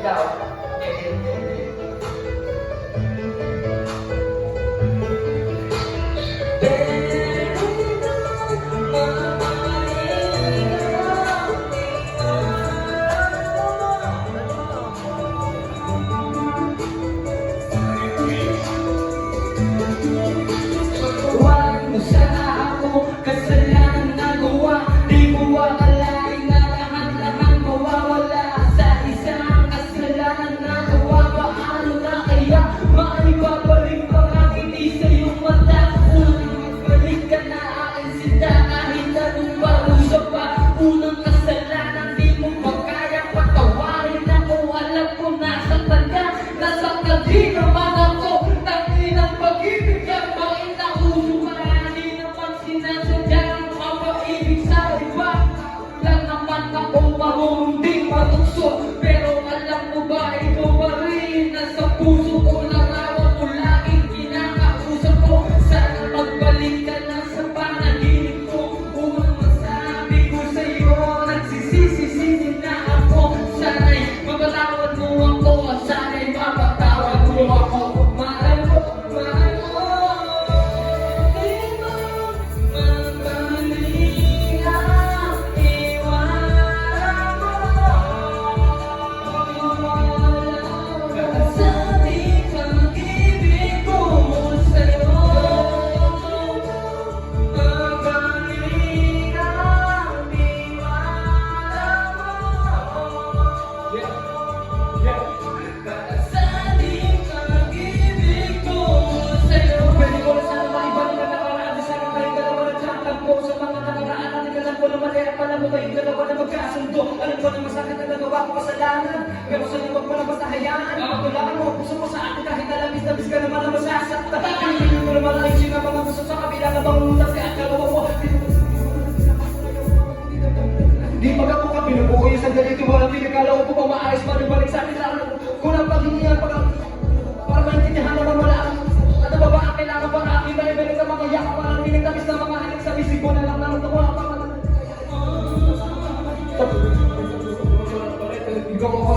Ikaw. Huwag mo sana ako kasalanan nagawa. Di ko akalain na lahat-lahat mawawala sa isang kasalanan nagawa. Paano na kaya maibabalik ang aking isa yung mata? Unang magbalik ka na aking sinta kahit anong parusa pa. Unang kasalanan di mo magkaya patawarin ako. Alam ko nasa tanda, nasa kadi naman ako. Tanginang pag-ibig yan, bakit nauso ka? Di naman sinasadya ang mapaibig sa iba. Lang naman ako marunong di matukso. Pero alam mo ba, ikaw pa rin nasa puso ko. Larawan mo laging kinakausap ko. Sana magbalik ka na sa panaginip ko. Unang masabi ko sa'yo, nagsisisi na ako. Sana'y mapatawad mo ako. Sana'y mapatawad mo ako. Mahal mo, mahal mo. Di mo magbalik ang iwanan mo. Sabi pag-ibig ko sa'yo. Magbalik ang iwanan mo. Sabi pag-ibig ko sa'yo. Pwede ko na sana maibalik ang nakaraan. Di sana tayong dalawa nagtatag ko sa mga nakaraan. Natin alam ko na mali at pala mo tayong dalawa na magkasundo. Alam ko na masakit na nagawa ko kasalanan. Pero sa'yo wag mo na basta hayaan. Pagkulaan mo ang puso mo sa akin kahit alamis-labis ka naman na masasaktan. Hindi mo naman ayusin ang mga gusto sa kabila na bangutas ka at kalawa mo. Di magkakuka, pinubuko yung sandali, tiwala, pinagkalaw ko pa maayos pa rin balik sa akin. Lalo kung ang paghingihan para maintindihan naman wala. Ano ba ang kailangan para aking balik sa mga yakap? Parang pinagtamis na mga hanik sa bisig ko na lang naman tawa pa. Ikaw ako